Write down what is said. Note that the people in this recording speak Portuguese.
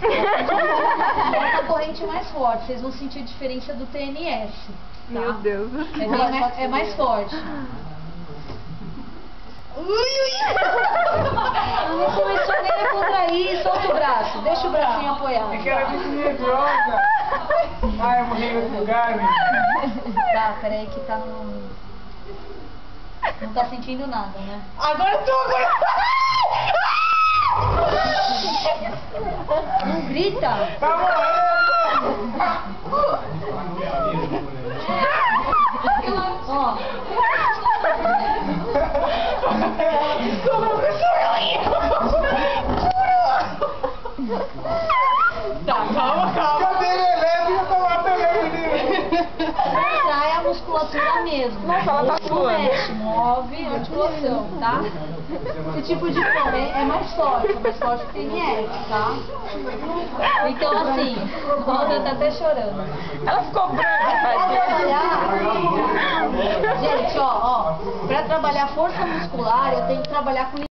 Essa corrente mais forte, vocês vão sentir a diferença do TNS. Tá? Meu Deus. É mais forte. Não começou nem a contrair, solta o braço, deixa o bracinho apoiado. É que era muito nervosa. Ai, eu morri em outro lugar, menina. Tá, peraí que tá no... Não tá sentindo nada, né? Agora eu tô, Não grita! Tá morrendo! Ó. Tá, calma. Cadeira elétrica tá matando a menina. Contrai a musculatura mesmo. Nossa, ela tá Não suando. mexe, move a articulação, tá? Esse tipo de forma é mais forte que o TNS, tá? Então assim, a Roda tá até chorando. Ela ficou branca, Pra tadinha. trabalhar, gente, ó, pra trabalhar força muscular, eu tenho que trabalhar com